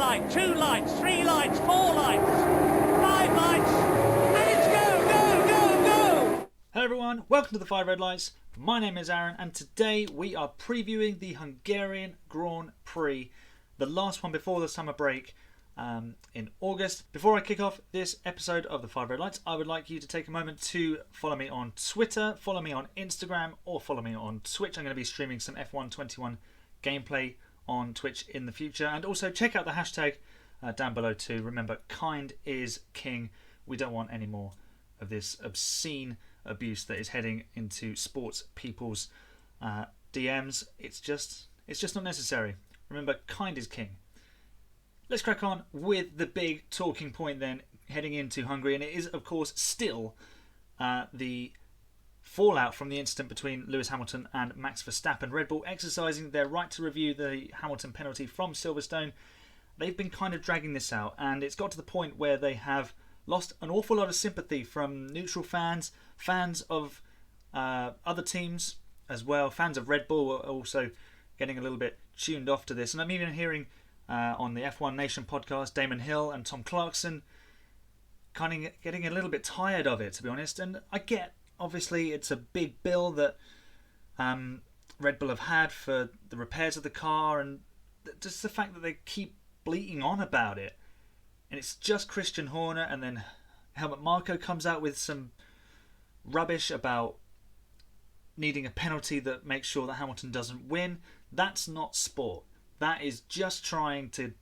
light, 2 lights, 3 lights, 4 lights, 5 lights, and it's go! Hello everyone, welcome to the 5 Red Lights. My name is Aaron and today we are previewing the Hungarian Grand Prix, the last one before the summer break in August. Before I kick off this episode of the 5 Red Lights, I would like you to take a moment to follow me on Twitter, follow me on Instagram, or follow me on Twitch. I'm going to be streaming some F1 21 gameplay on Twitch in the future, and also check out the hashtag down below too. Remember, kind is king. We don't want any more of this obscene abuse that is heading into sports people's DMs. It's just not necessary. Remember, kind is king. Let's crack on with the big talking point then heading into Hungary, and it is of course still the fallout from the incident between Lewis Hamilton and Max Verstappen. Red Bull exercising their right to review the Hamilton penalty from Silverstone. They've been kind of dragging this out, and it's got to the point where they have lost an awful lot of sympathy from neutral fans, fans of other teams as well. Fans of Red Bull are also getting a little bit tuned off to this, and I'm even hearing on the F1 Nation podcast, Damon Hill and Tom Clarkson kind of getting a little bit tired of it, to be honest. And I get, obviously, it's a big bill that Red Bull have had for the repairs of the car, and just the fact that they keep bleating on about it. And it's just Christian Horner, and then Helmut Marko comes out with some rubbish about needing a penalty that makes sure that Hamilton doesn't win. That's not sport. That is just trying to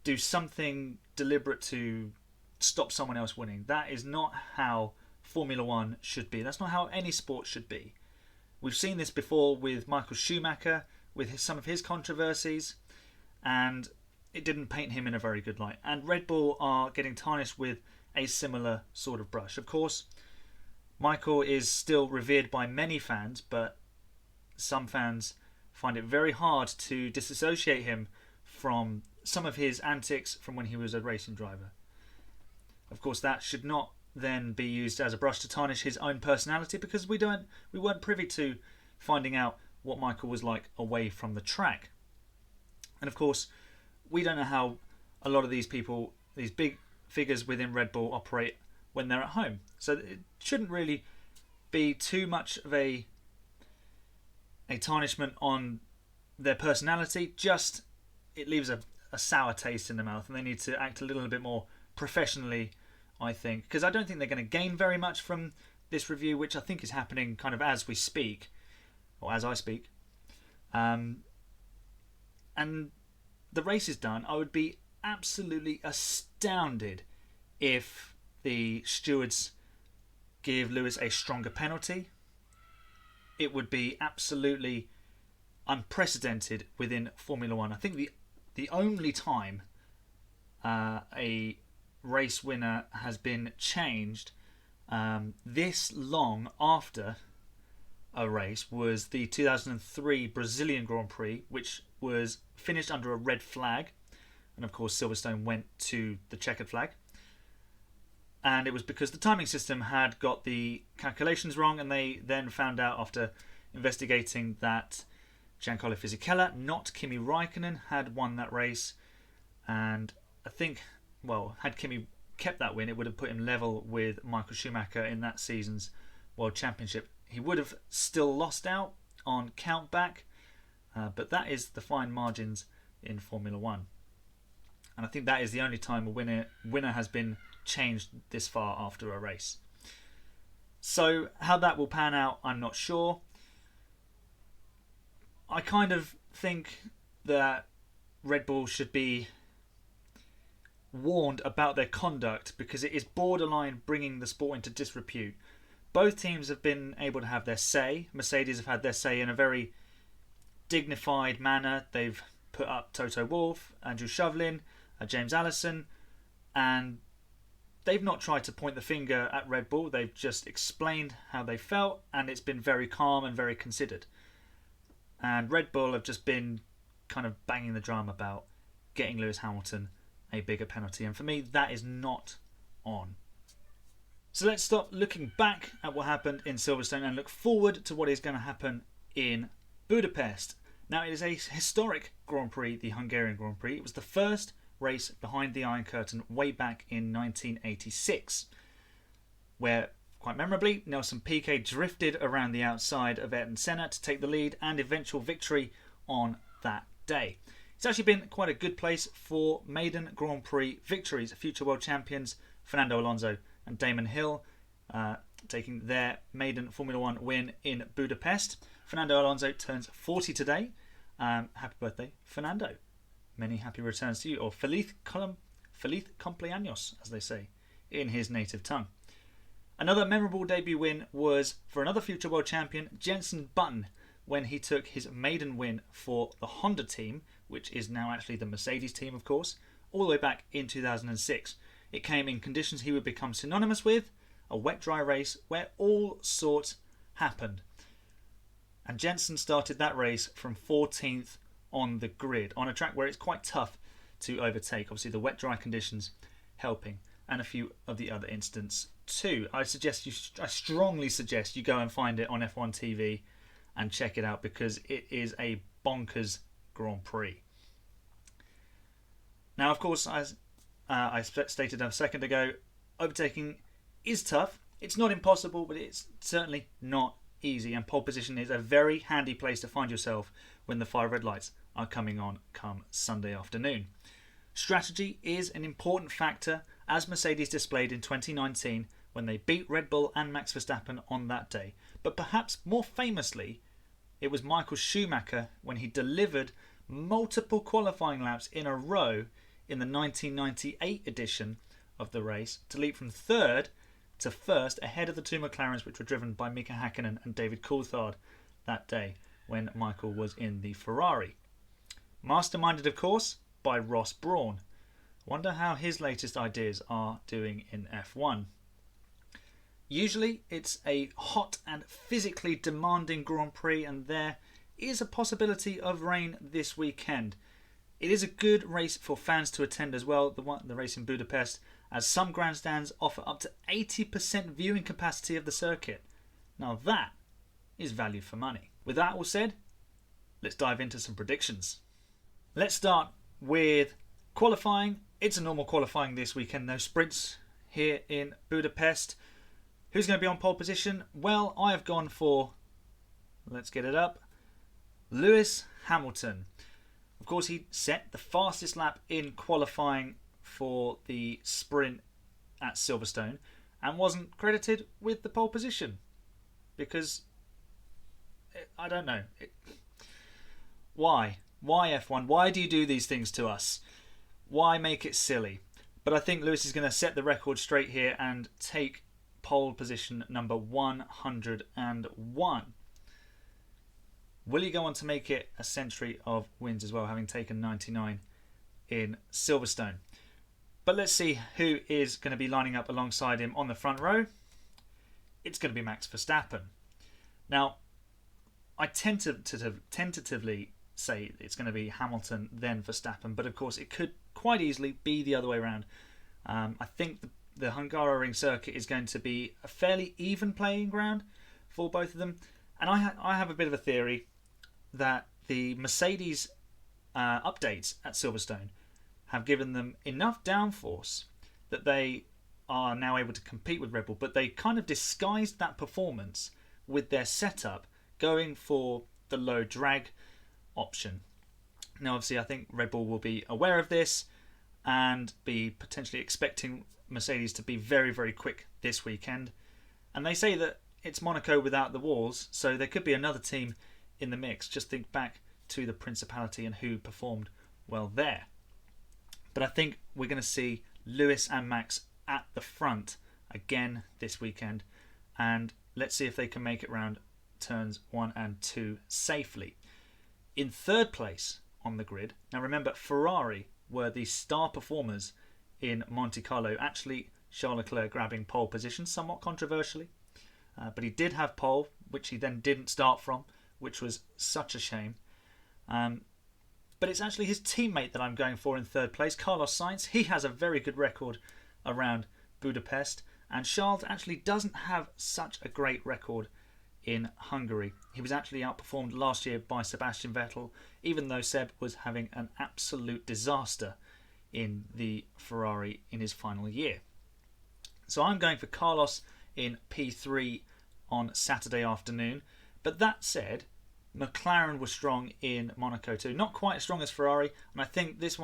do something deliberate to stop someone else winning. That is not how Formula One should be. That's not how any sport should be. We've seen this before with Michael Schumacher, with some of his controversies, and it didn't paint him in a very good light. And Red Bull are getting tarnished with a similar sort of brush. Of course, Michael is still revered by many fans, but some fans find it very hard to disassociate him from some of his antics from when he was a racing driver. Of course, that should not then be used as a brush to tarnish his own personality, because we weren't privy to finding out what Michael was like away from the track. And of course, we don't know how a lot of these people, these big figures within Red Bull, operate when they're at home. So it shouldn't really be too much of a tarnishment on their personality. Just it leaves a sour taste in the mouth, and they need to act a little bit more professionally, I think, because I don't think they're going to gain very much from this review, which I think is happening kind of as we speak, or as I speak. And the race is done. I would be absolutely astounded if the stewards give Lewis a stronger penalty. It would be absolutely unprecedented within Formula One. I think the only time a race winner has been changed this long after a race was the 2003 Brazilian Grand Prix, which was finished under a red flag, and of course Silverstone went to the checkered flag, and it was because the timing system had got the calculations wrong, and they then found out after investigating that Giancarlo Fisichella, not Kimi Raikkonen, had won that race. And I think, well, had Kimi kept that win, it would have put him level with Michael Schumacher in that season's World Championship. He would have still lost out on countback, but that is the fine margins in Formula One. And I think that is the only time a winner has been changed this far after a race. So how that will pan out, I'm not sure. I kind of think that Red Bull should be warned about their conduct, because it is borderline bringing the sport into disrepute. Both teams have been able to have their say. Mercedes have had their say in a very dignified manner. They've put up Toto Wolff, Andrew Shovlin, James Allison, and they've not tried to point the finger at Red Bull. They've just explained how they felt, and it's been very calm and very considered. And Red Bull have just been kind of banging the drum about getting Lewis Hamilton a bigger penalty. And for me, that is not on. So let's stop looking back at what happened in Silverstone and look forward to what is going to happen in Budapest. Now, it is a historic Grand Prix, the Hungarian Grand Prix. It was the first race behind the Iron Curtain way back in 1986, where, quite memorably, Nelson Piquet drifted around the outside of Ayrton Senna to take the lead and eventual victory on that day. It's actually been quite a good place for maiden Grand Prix victories. Future world champions Fernando Alonso and Damon Hill taking their maiden Formula 1 win in Budapest. Fernando Alonso turns 40 today. Happy birthday, Fernando. Many happy returns to you, or feliz cumpleaños, as they say in his native tongue. Another memorable debut win was for another future world champion, Jenson Button, when he took his maiden win for the Honda team, which is now actually the Mercedes team, of course, all the way back in 2006. It came in conditions he would become synonymous with, a wet-dry race where all sorts happened. And Jenson started that race from 14th on the grid, on a track where it's quite tough to overtake. Obviously, the wet-dry conditions helping, and a few of the other incidents too. I strongly suggest you go and find it on F1 TV and check it out, because it is a bonkers Grand Prix. Now, of course, as I stated a second ago, overtaking is tough. It's not impossible, but it's certainly not easy, and pole position is a very handy place to find yourself when the 5 red lights are coming on come Sunday afternoon. Strategy is an important factor, as Mercedes displayed in 2019 when they beat Red Bull and Max Verstappen on that day. But perhaps more famously, it was Michael Schumacher when he delivered multiple qualifying laps in a row in the 1998 edition of the race to leap from 3rd to 1st ahead of the 2 McLarens, which were driven by Mika Hakkinen and David Coulthard that day when Michael was in the Ferrari. Masterminded, of course, by Ross Brawn. Wonder how his latest ideas are doing in F1. Usually it's a hot and physically demanding Grand Prix, and there is a possibility of rain this weekend. It is a good race for fans to attend as well, the race in Budapest, as some grandstands offer up to 80% viewing capacity of the circuit. Now that is value for money. With that all said, let's dive into some predictions. Let's start with qualifying. It's a normal qualifying this weekend, no sprints here in Budapest. Who's going to be on pole position? Well, I have gone for, let's get it up, Lewis Hamilton. Of course, he set the fastest lap in qualifying for the sprint at Silverstone and wasn't credited with the pole position because, I don't know. Why? Why F1? Why do you do these things to us? Why make it silly? But I think Lewis is going to set the record straight here and take pole position number 101. Will he go on to make it a century of wins as well, having taken 99 in Silverstone? But let's see who is going to be lining up alongside him on the front row. It's going to be Max Verstappen. Now, I tentatively say it's going to be Hamilton, then Verstappen, but of course it could quite easily be the other way around. I think the Hungaroring circuit is going to be a fairly even playing ground for both of them, and I have a bit of a theory that the Mercedes updates at Silverstone have given them enough downforce that they are now able to compete with Red Bull, but they kind of disguised that performance with their setup, going for the low drag option. Now, obviously, I think Red Bull will be aware of this and be potentially expecting Mercedes to be very, very quick this weekend. And they say that it's Monaco without the walls, so there could be another team in the mix. Just think back to the Principality and who performed well there. But I think we're going to see Lewis and Max at the front again this weekend, and let's see if they can make it round turns 1 and 2 safely. In third place on the grid, now remember, Ferrari were the star performers in Monte Carlo. Actually, Charles Leclerc grabbing pole position, somewhat controversially, but he did have pole, which he then didn't start from, which was such a shame. But it's actually his teammate that I'm going for in third place, Carlos Sainz. He has a very good record around Budapest, and Charles actually doesn't have such a great record in Hungary. He was actually outperformed last year by Sebastian Vettel, even though Seb was having an absolute disaster in the Ferrari in his final year. So I'm going for Carlos in P3 on Saturday afternoon. But that said, McLaren was strong in Monaco too. Not quite as strong as Ferrari, and I think this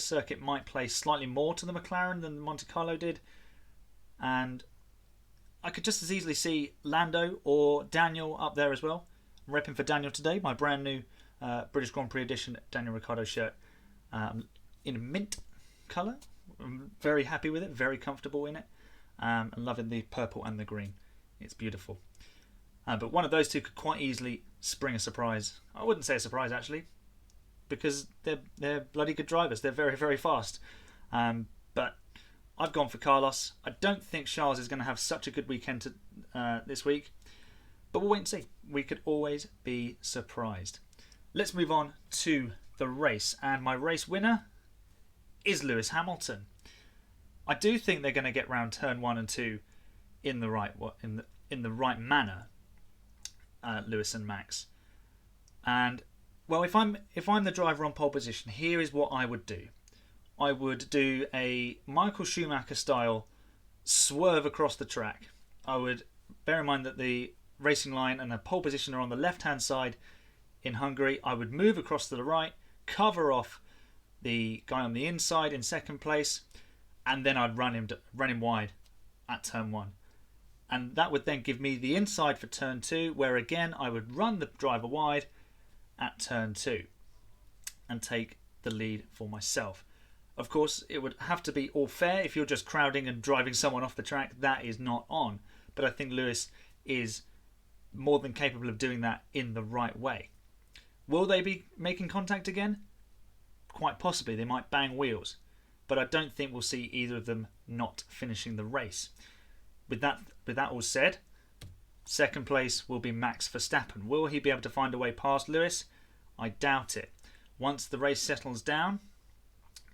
circuit might play slightly more to the McLaren than Monte Carlo did. And I could just as easily see Lando or Daniel up there as well. I'm repping for Daniel today, my brand new British Grand Prix edition Daniel Ricciardo shirt in a mint colour. I'm very happy with it, very comfortable in it, and loving the purple and the green. It's beautiful. But one of those two could quite easily spring a surprise. I wouldn't say a surprise actually, because they're bloody good drivers. They're very, very fast. But I've gone for Carlos. I don't think Charles is going to have such a good weekend this week, but we'll wait and see. We could always be surprised. Let's move on to the race, and my race winner is Lewis Hamilton. I do think they're going to get round turn 1 and 2 in the right manner. Lewis and Max, and well, if I'm the driver on pole position, here is what I would do. I would do a Michael Schumacher style swerve across the track. I would bear in mind that the racing line and the pole position are on the left hand side in Hungary. I would move across to the right, cover off the guy on the inside in second place, and then I'd run him wide at turn 1. And that would then give me the inside for turn 2, where again I would run the driver wide at turn 2 and take the lead for myself. Of course, it would have to be all fair. If you're just crowding and driving someone off the track, that is not on. But I think Lewis is more than capable of doing that in the right way. Will they be making contact again? Quite possibly. They might bang wheels. But I don't think we'll see either of them not finishing the race. With that all said, second place will be Max Verstappen. Will he be able to find a way past Lewis? I doubt it. Once the race settles down,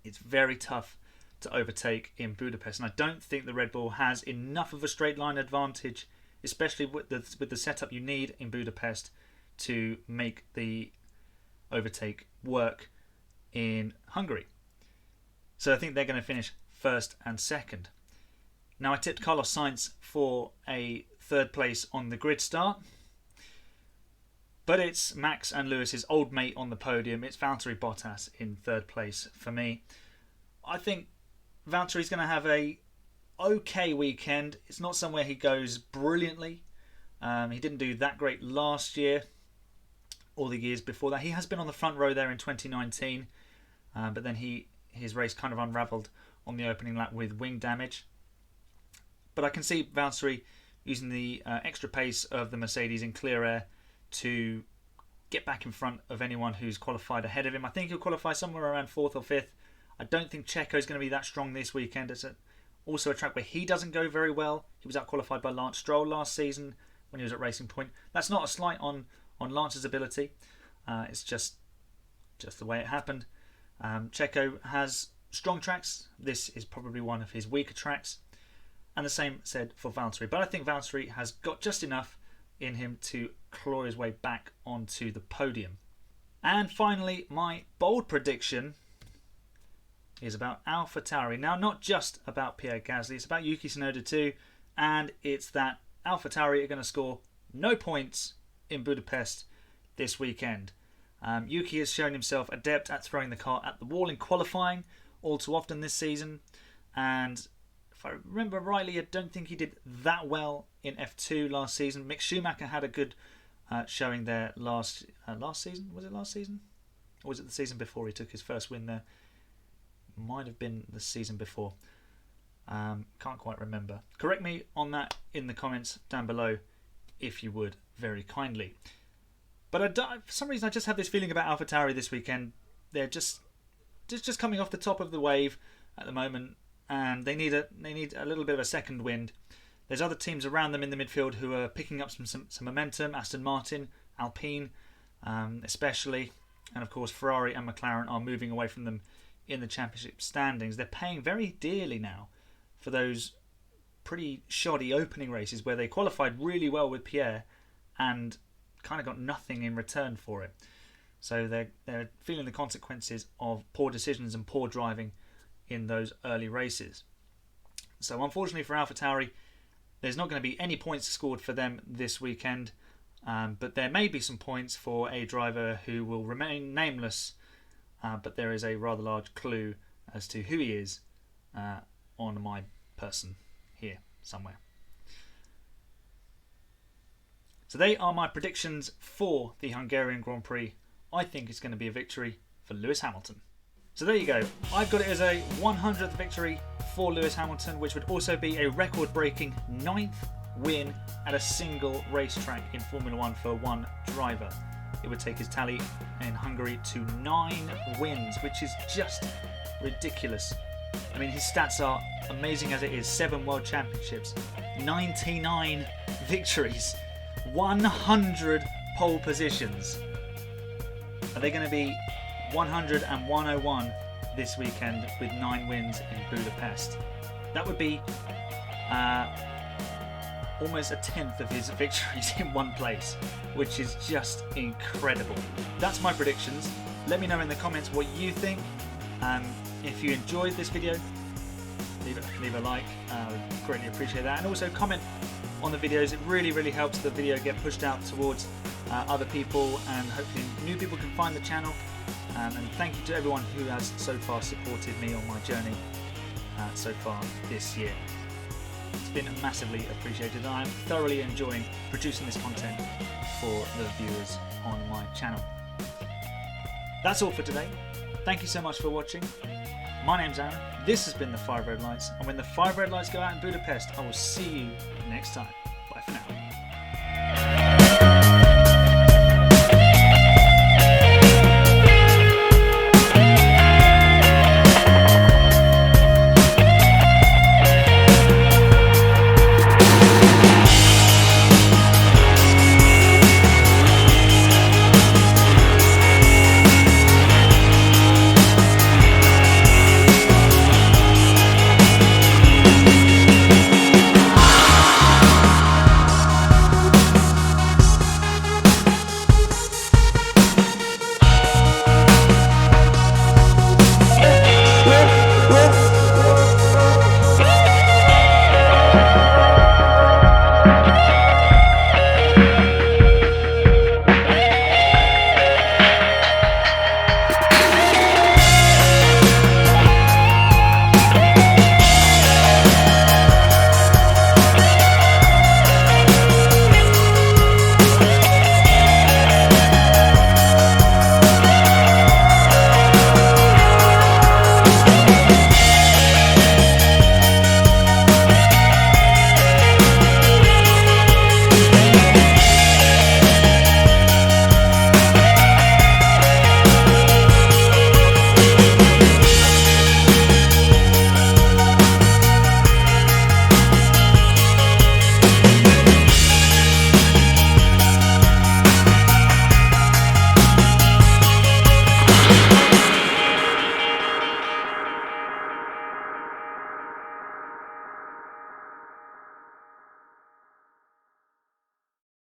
it's very tough to overtake in Budapest. And I don't think the Red Bull has enough of a straight line advantage, especially with the setup you need in Budapest, to make the overtake work in Hungary. So I think they're going to finish first and second. Now, I tipped Carlos Sainz for a third place on the grid start, but it's Max and Lewis's old mate on the podium. It's Valtteri Bottas in third place for me. I think Valtteri's going to have a okay weekend. It's not somewhere he goes brilliantly. He didn't do that great last year or the years before that. He has been on the front row there in 2019, but then his race kind of unravelled on the opening lap with wing damage. But I can see Valtteri using the extra pace of the Mercedes in clear air to get back in front of anyone who's qualified ahead of him. I think he'll qualify somewhere around 4th or 5th. I don't think Checo's going to be that strong this weekend. It's also a track where he doesn't go very well. He was out-qualified by Lance Stroll last season when he was at Racing Point. That's not a slight on Lance's ability. It's just the way it happened. Checo has strong tracks. This is probably one of his weaker tracks. And the same said for Valtteri. But I think Valtteri has got just enough in him to claw his way back onto the podium. And finally, my bold prediction is about AlphaTauri. Now, not just about Pierre Gasly, it's about Yuki Tsunoda too. And it's that AlphaTauri are going to score no points in Budapest this weekend. Yuki has shown himself adept at throwing the car at the wall in qualifying all too often this season. And if I remember rightly, I don't think he did that well in F2 last season. Mick Schumacher had a good showing there last season. Was it last season? Or was it the season before he took his first win there? Might have been the season before. Can't quite remember. Correct me on that in the comments down below if you would, very kindly. But for some reason I just have this feeling about AlphaTauri this weekend. They're just coming off the top of the wave at the moment, and they need a little bit of a second wind. There's other teams around them in the midfield who are picking up some momentum. Aston Martin, Alpine especially, and of course Ferrari and McLaren are moving away from them in the championship standings. They're paying very dearly now for those pretty shoddy opening races where they qualified really well with Pierre and kind of got nothing in return for it. So they're feeling the consequences of poor decisions and poor driving in those early races. So unfortunately for AlphaTauri, there's not going to be any points scored for them this weekend, but there may be some points for a driver who will remain nameless, but there is a rather large clue as to who he is on my person here somewhere. So they are my predictions for the Hungarian Grand Prix. I think it's going to be a victory for Lewis Hamilton. So there you go. I've got it as a 100th victory for Lewis Hamilton, which would also be a record-breaking 9th win at a single racetrack in Formula 1 for one driver. It would take his tally in Hungary to 9 wins, which is just ridiculous. I mean, his stats are amazing as it is. 7 World Championships, 99 victories, 100 pole positions. Are they going to be 100 and 101 this weekend with 9 wins in Budapest? That would be almost a tenth of his victories in one place, which is just incredible. That's my predictions. Let me know in the comments what you think. If you enjoyed this video, leave a like. Greatly appreciate that. And also comment on the videos. It really helps the video get pushed out towards other people, and hopefully new people can find the channel. And thank you to everyone who has so far supported me on my journey so far this year. It's been massively appreciated, and I'm thoroughly enjoying producing this content for the viewers on my channel. That's all for today. Thank you so much for watching. My name's Aaron. This has been the 5 Red Lights, and when the 5 Red Lights go out in Budapest, I will see you next time.